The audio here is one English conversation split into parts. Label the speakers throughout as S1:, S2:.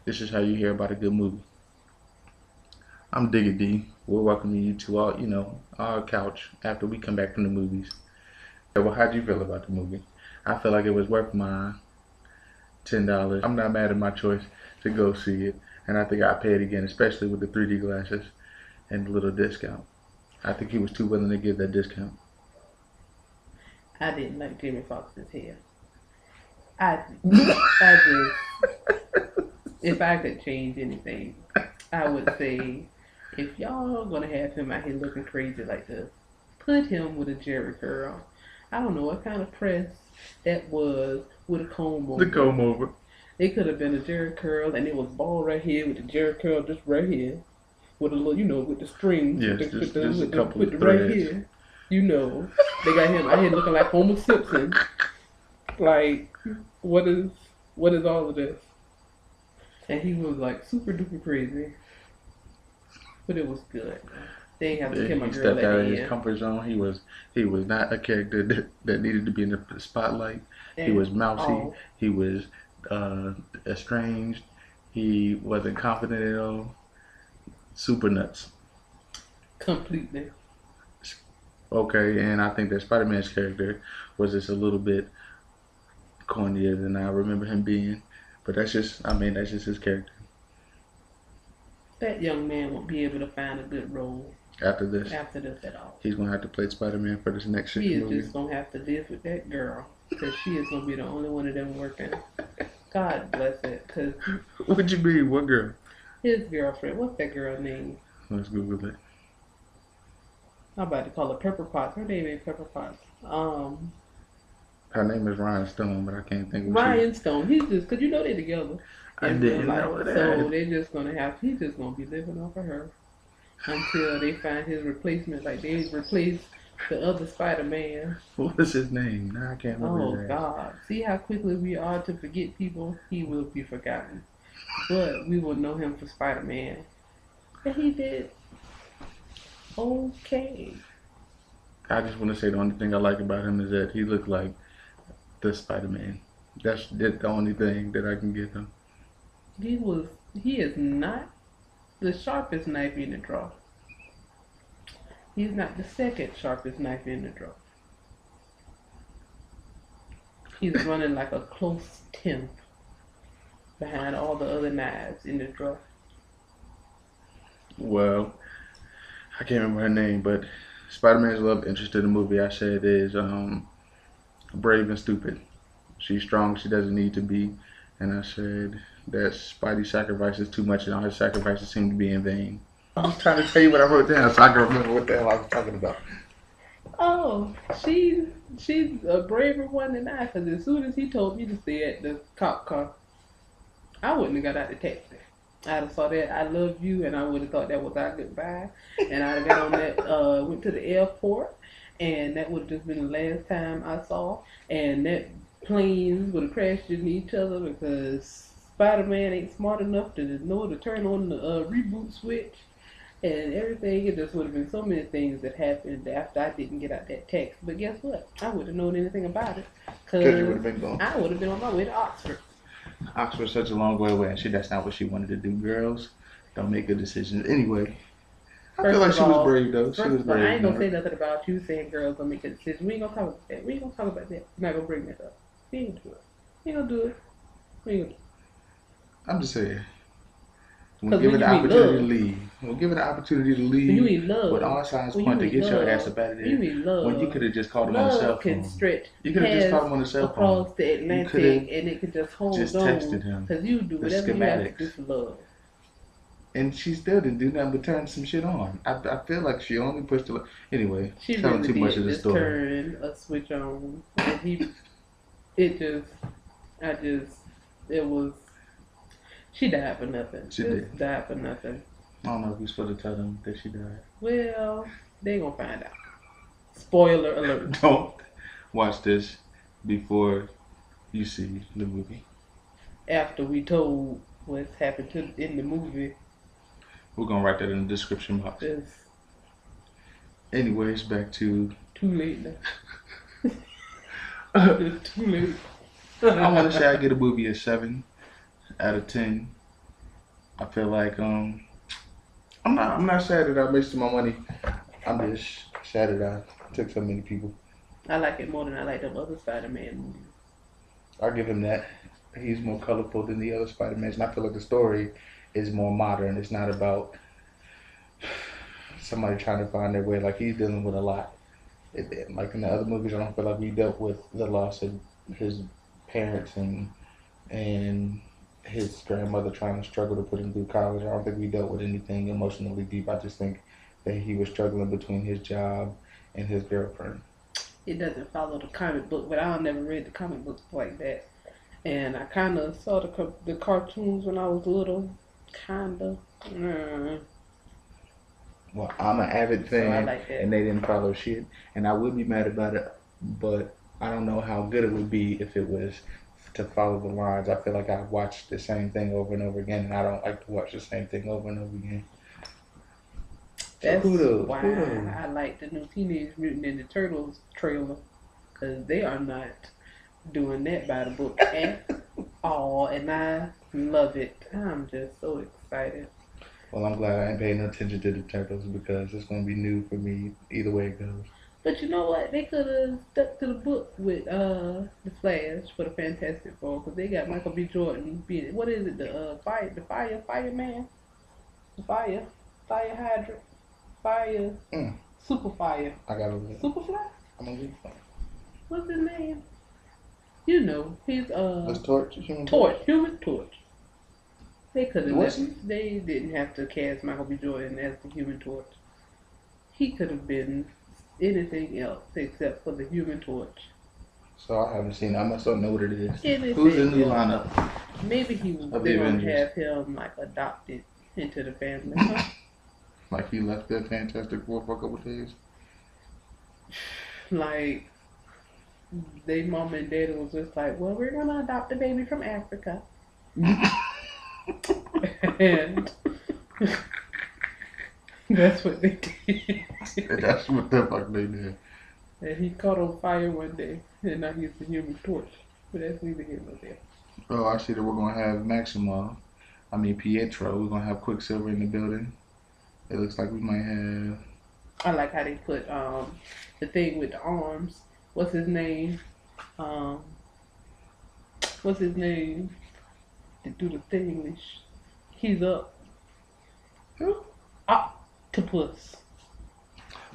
S1: This is how you hear about a good movie. I'm Dyggit D. We're welcoming you to our couch after we come back from the movies. Well, how'd you feel about the movie? I feel like it was worth my $10. I'm not mad at my choice to go see it, and I think I'll pay it again, especially with the 3D glasses and the little discount. I think he was too willing to give that discount.
S2: I didn't like Jimmy Fox's hair. I just, if I could change anything, I would say, if y'all gonna have him out here looking crazy like this, put him with a Jerry curl. I don't know what kind of press that was with a comb over.
S1: The comb over.
S2: It could have been a Jerry curl, and it was bald right here with the Jerry curl just right here, with a little, with the strings,
S1: Yes, just a couple of
S2: right
S1: threads.
S2: here. They got him out here looking like Homer Simpson. Like, what is all of this? And he was like super duper crazy, but it was good. They ain't have to kill my
S1: He
S2: girl
S1: stepped
S2: at
S1: out of
S2: the
S1: his
S2: end.
S1: comfort zone. He was not a character that needed to be in the spotlight. He was mousy.
S2: Oh,
S1: He was estranged. He wasn't confident at all. Super nuts.
S2: completely.
S1: Okay, and I think that Spider-Man's character was just a little bit cornier than I remember him being. But that's just his character.
S2: That young man won't be able to find a good role
S1: After this,
S2: after this at all.
S1: he's gonna have to play Spider-Man for this next
S2: He is
S1: movie.
S2: just gonna have to live with that girl, because she is gonna be the only one of them working. God bless it, because
S1: What you mean? What girl?
S2: his girlfriend, what's that girl name?
S1: Let's Google it.
S2: I'm about to call her Pepper Potts. Her name ain't Pepper Potts.
S1: Her name is Ryan Stone, but I can't think of
S2: Ryan Stone. He's just, because they're together.
S1: I
S2: in
S1: didn't
S2: real life.
S1: know that.
S2: So they're just he's just gonna be living off of her until they find his replacement. Like they replace the other Spider-Man.
S1: What is his name? Now I can't remember
S2: Oh
S1: his name.
S2: God! See how quickly we are to forget people. He will be forgotten, but we will know him for Spider-Man. And he did okay.
S1: I just want to say the only thing I like about him is that he looked like the Spider-Man. That's the only thing that I can give him.
S2: He is not the sharpest knife in the drawer. He's not the second sharpest knife in the drawer. He's running like a close 10th behind all the other knives in the drawer.
S1: Well, I can't remember her name, but Spider-Man's love interest in the movie I said is brave and stupid. She's strong, she doesn't need to be. And I said that Spidey sacrifices too much and all his sacrifices seem to be in vain. I'm just trying to tell you what I wrote down so I can remember what the hell I was talking about.
S2: Oh, she's a braver one than I, because as soon as he told me to stay at the cop car, I wouldn't have got out the taxi. I'd have saw that I love you, and I would have thought that was our goodbye. And I'd have got on that, went to the airport, and that would have just been the last time I saw. And that planes would have crashed into each other because Spider-Man ain't smart enough to know to turn on the reboot switch and everything. It just would have been so many things that happened after I didn't get out that text. But guess what? I wouldn't have known anything about it
S1: Because you would have been gone.
S2: I would have been on my way to Oxford.
S1: Oxford's such a long way away, and that's not what she wanted to do. Girls don't make good decisions. Anyway, I feel like she was brave, though. She was brave.
S2: I ain't gonna say nothing about you saying girls don't make good decisions. We ain't gonna talk about that. We ain't gonna talk about that. We're not gonna bring that up. We ain't gonna do it. We ain't gonna do it. We ain't gonna do it.
S1: I'm just saying. We'll
S2: 'Cause
S1: give
S2: when
S1: it the
S2: you mean
S1: opportunity to
S2: love.
S1: leave. We'll give it the opportunity to
S2: When you
S1: leave.
S2: mean love.
S1: With all signs
S2: When you
S1: pointing to
S2: mean
S1: get your
S2: love.
S1: ass up out of
S2: When you
S1: there.
S2: mean love.
S1: When you could have just called him on the cell
S2: Love can
S1: phone.
S2: stretch
S1: You could have just called him on the cell phone.
S2: across the Atlantic,
S1: coulda
S2: and it could just hold
S1: just
S2: on.
S1: texted him
S2: Because you do
S1: the
S2: whatever you have to do
S1: schematics.
S2: for love.
S1: And she still didn't do nothing but turn some shit on. I feel like she only pushed the... Anyway,
S2: She
S1: telling
S2: really
S1: too much
S2: did
S1: of the
S2: just
S1: story.
S2: turn a switch on, and it was. She died for nothing.
S1: She did.
S2: Died for nothing.
S1: I don't know if you're supposed to tell them that she died.
S2: Well, they gonna find out. Spoiler alert.
S1: Don't watch this before you see the movie.
S2: After we told what's happened in the movie,
S1: We're going to write that in the description box.
S2: it's
S1: Anyways, back to...
S2: too late now. It's too late.
S1: I want to say I get a movie a 7 out of 10. I feel like I'm not sad that I wasted my money. I'm just sad that I took so many people.
S2: I like it more than I like them other Spider-Man movies.
S1: I'll give him that. He's more colorful than the other Spider-Mans, and I feel like the story is more modern. It's not about somebody trying to find their way. Like he's dealing with a lot. Like in the other movies, I don't feel like we dealt with the loss of his parents and his grandmother trying to struggle to put him through college. I don't think we dealt with anything emotionally deep. I just think that he was struggling between his job and his girlfriend.
S2: It doesn't follow the comic book, but I never read the comic books like that. And I kind of saw the cartoons when I was little, kind of.
S1: Well, I'm an avid
S2: So I
S1: fan,
S2: like that.
S1: and they didn't follow shit, and I would be mad about it, but I don't know how good it would be if it was to follow the lines. I feel like I watched the same thing over and over again, and I don't like to watch the same thing over and over again. So
S2: That's
S1: kudos,
S2: why
S1: kudos.
S2: I like the new Teenage Mutant Ninja Turtles trailer, because they are not doing that by the book at all, and I love it. I'm just so excited.
S1: Well, I'm glad I ain't paying no attention to the turtles because it's gonna be new for me either way it goes.
S2: But you know what? They could have stuck to the book with the Flash for the Fantastic Four, because they got Michael B. Jordan being, what is it, fireman, the fire hydrant, fire,
S1: Mm,
S2: super fire,
S1: I gotta look.
S2: Superfly.
S1: I'm gonna get
S2: What's his name? You know, he's
S1: Let's torch human
S2: Torch, Human Torch. They could have
S1: Was
S2: left.
S1: he?
S2: They didn't have to cast Michael B. Jordan as the Human Torch. He could have been anything else except for the Human Torch.
S1: So I haven't seen it. I must not know what it is.
S2: Anything
S1: Who's the new
S2: else.
S1: lineup
S2: Maybe
S1: of the
S2: they're gonna
S1: Avengers?
S2: have him like adopted into the family. Huh?
S1: Like he left the Fantastic Four for a couple days.
S2: Like they mom and daddy was just like, well, we're gonna adopt a baby from Africa, and that's what they did.
S1: That's what the fuck they did.
S2: And he caught on fire one day, and now he's the Human Torch. But that's neither here nor there.
S1: Oh, I see that we're gonna have Maximo. I mean Pietro. We're gonna have Quicksilver in the building. It looks like we might have.
S2: I like how they put the thing with the arms. What's his name? Um, what's his name? To do the thing. He's up.
S1: Who?
S2: Octopus.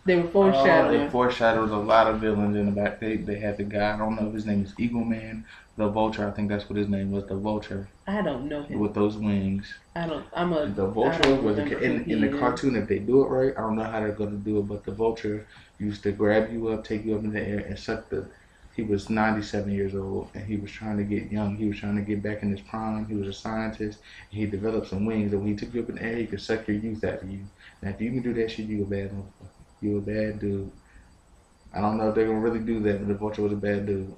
S2: They were
S1: Oh, they
S2: foreshadowing.
S1: foreshadowed a lot of villains in the back. They had the guy. I don't know if his name is Eagle Man, the Vulture. I think that's what his name was. The Vulture
S2: I don't know him.
S1: with those wings.
S2: I don't. I'm a.
S1: The
S2: I
S1: Vulture
S2: don't
S1: was
S2: remember who
S1: in
S2: he
S1: the
S2: is.
S1: cartoon. If they do it right, I don't know how they're gonna do it. But the Vulture used to grab you up, take you up in the air, and suck the. He was 97 years old, and he was trying to get young. He was trying to get back in his prime. He was a scientist. And he developed some wings, and when he took you up in the air, he could suck your youth out of you. Now, if you can do that shit, you a bad motherfucker. You a bad dude. I don't know if they're gonna really do that, but the Vulture was a bad dude.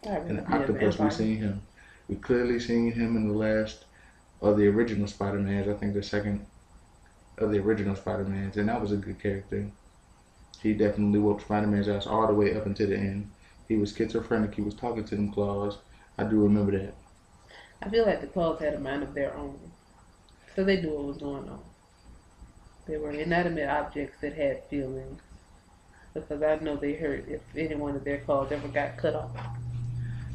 S2: I
S1: And
S2: really
S1: the
S2: be a
S1: Octopus, we
S2: vampire.
S1: seen him. We clearly seen him in the last of the original Spider-Mans. I think the second of the original Spider-Mans, and that was a good character. He definitely whooped Spider-Man's ass all the way up until the end. He was schizophrenic. He was talking to them claws. I do remember that.
S2: I feel like the Claws had a mind of their own, so they knew what was going on. They were inanimate objects that had feelings, because I know they hurt if any one of their claws ever got cut off.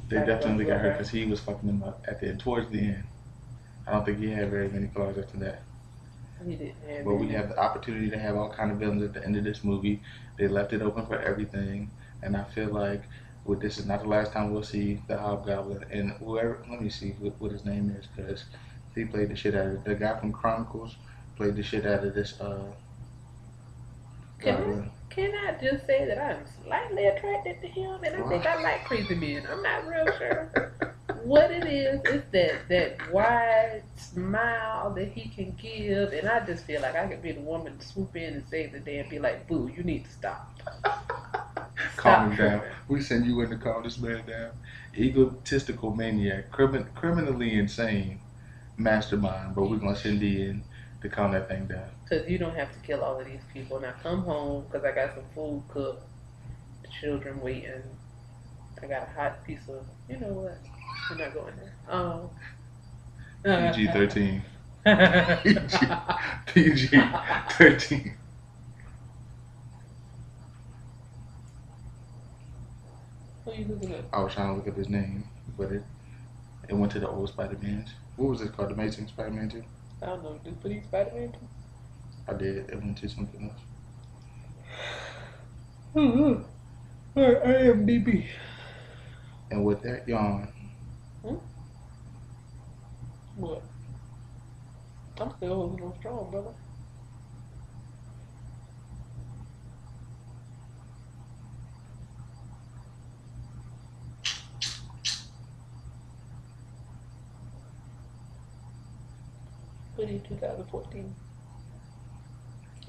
S1: They
S2: Like
S1: definitely got hurt
S2: Brother.
S1: because he was fucking them up towards the end. I don't think he had very many claws after that.
S2: He didn't have
S1: But we
S2: any.
S1: have the opportunity to have all kind of villains at the end of this movie. They left it open for everything, and I feel like this is not the last time we'll see the Hobgoblin and whoever. Let me see what his name is because he played the shit out of it. The guy from Chronicles played the shit out of this Goblin.
S2: Can I just say that I'm slightly attracted to him, and I think I like crazy men. I'm not real sure what it is. It's that wide smile that he can give, and I just feel like I could be the woman to swoop in and save the day and be like, "Boo, you need to stop."
S1: Calm him down.
S2: tripping.
S1: We send you in to calm this man down. Egotistical maniac, criminally insane mastermind, but we're gonna send you in to calm that thing down.
S2: Because you don't have to kill all of these people. Now come home, because I got some food cooked. The children waiting. I got a hot piece of, you know what? We're not going there.
S1: PG-13. PG, PG-13.
S2: Who you looking at?
S1: I was trying to look up his name, but it went to the old Spider-Mans. What was it called? The Amazing Spider-Man 2?
S2: I don't know. Did Police Spider-Man?
S1: I did. It went to something else.
S2: Alright, IMDb.
S1: And with that yawn,
S2: What? I'm still holding on strong, brother. Hoodie 2014.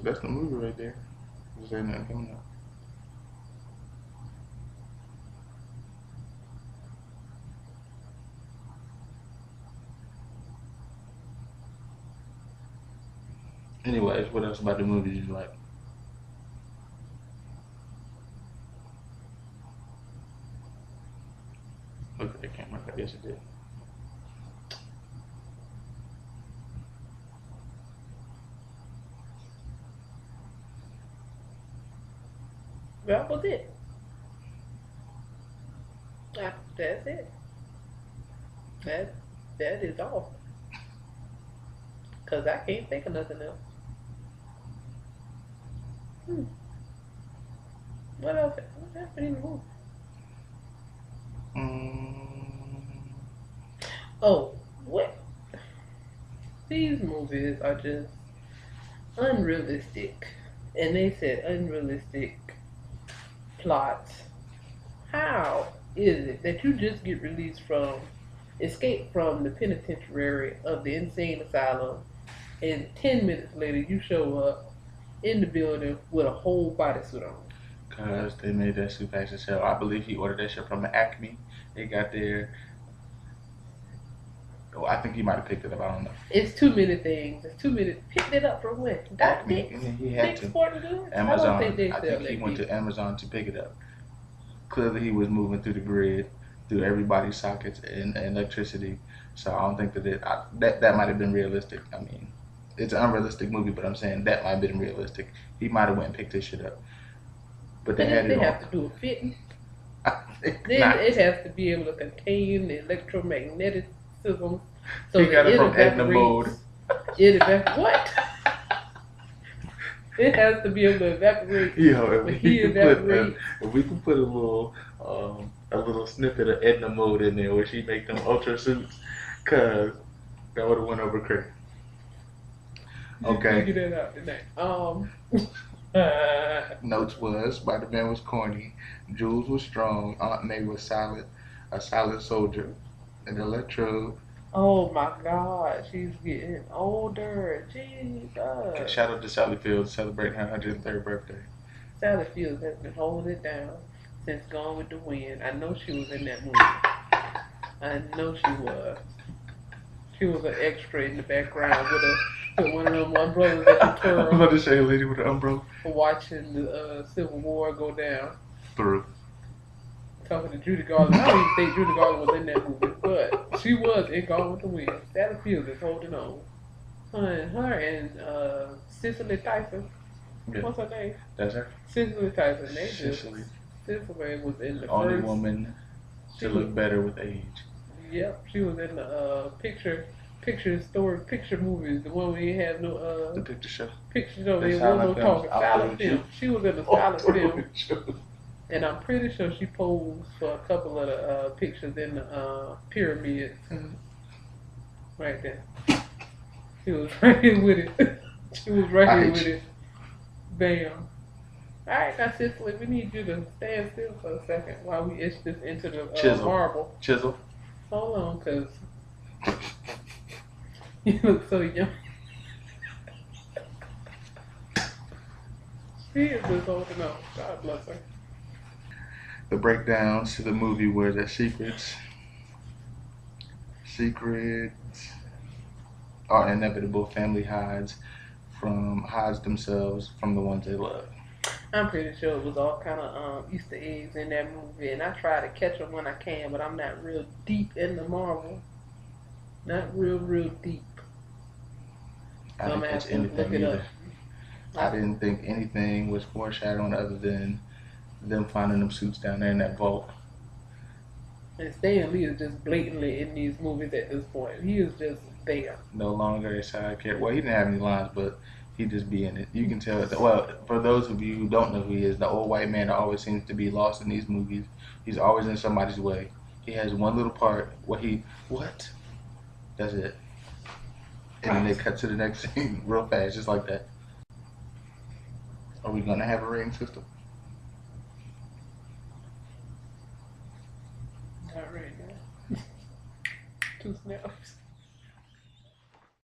S1: that's the movie right there. Just ain't nothing coming up. Anyways, what else about the movie did you like? Look at the camera. I guess it did.
S2: That was it. That's it. That is all. Cause I can't think of nothing else. What else? What happened in the movie? Oh, what? These movies are just unrealistic, and they said unrealistic plots. How is it that you just get released from, escape from the penitentiary of the insane asylum, and 10 minutes later you show up in the building with a whole bodysuit on?
S1: Because they made that suit package himself. I believe he ordered that shit from Acme. It got there. Oh, I think he might have picked it up. I don't know.
S2: It's too many things. It's too many. Picked it up from where?
S1: Acme. And he had
S2: Dick's
S1: to.
S2: Sporting Goods?
S1: Amazon.
S2: I don't think they
S1: I
S2: sell
S1: think he
S2: that
S1: went
S2: deep.
S1: to Amazon to pick it up. Clearly, he was moving through the grid, through everybody's sockets and electricity. So I don't think that might have been realistic. I mean, it's an unrealistic movie, but I'm saying that might have been realistic. He might have went and picked his shit up. But they had it on.
S2: Have to do a fitting.
S1: Then
S2: it has to be able to contain the electromagneticism. So
S1: he got it from
S2: Edna
S1: Mode.
S2: What? It has to be able to evaporate.
S1: Yo,
S2: if we
S1: can put a little snippet of Edna Mode in there where she make them ultra suits, cause that would have went over crazy. Okay.
S2: Figure that out tonight.
S1: Notes was Spider-Man was corny, Jules was strong, Aunt May was solid, a solid soldier, and Electro.
S2: Oh my God, she's getting older. Jesus.
S1: Shout out to Sally Fields celebrating her 103rd birthday.
S2: Sally Fields has been holding it down since Gone with the Wind. I know she was in that movie. I know she was. She was an extra in the background with one of them umbrellas that you twirl.
S1: I'm about to say a lady with an umbrella.
S2: Watching the Civil War go down.
S1: Through.
S2: Talking to Judy Garland. I don't even think Judy Garland was in that movie, but she was in Gone with the Wind. Sally Fields is holding on. Her and Cicely Tyson. Yeah. What's her name?
S1: That's her.
S2: Cicely Tyson.
S1: Cicely
S2: was in the
S1: only
S2: first
S1: woman to look better with age.
S2: Yep, she was in the picture movies. The one where you have no
S1: the picture show.
S2: Picture show. There was no talking. Silent film. She was in the silent film. And I'm pretty sure she posed for a couple of the pictures in the pyramids. Right there. She was right here with it. She was right here with it. Bam. Alright, now Cicely, we need you to stand still for a second while we etch this into the marble.
S1: Chisel.
S2: Hold on, because you look so young. She is just holding on. God bless her.
S1: The breakdowns to the movie were the secrets are inevitable. Family hides themselves from the ones they love.
S2: I'm pretty sure it was all kind of Easter eggs in that movie, and I try to catch them when I can, but I'm not real deep in the Marvel. Not real deep.
S1: I
S2: I'm
S1: didn't
S2: gonna
S1: catch
S2: have to look
S1: anything
S2: it
S1: either.
S2: up.
S1: I didn't think anything was foreshadowing other than them finding them suits down there in that vault.
S2: And Stan Lee is just blatantly in these movies at this point. He is just there.
S1: No longer a side character. Well, he didn't have any lines, but he just be in it. You can tell. Well, for those of you who don't know who he is, the old white man that always seems to be lost in these movies. He's always in somebody's way. He has one little part where he what? That's it. And then they cut to the next scene real fast, just like that. Are we gonna have a rating system?
S2: Not right now. 2 snaps.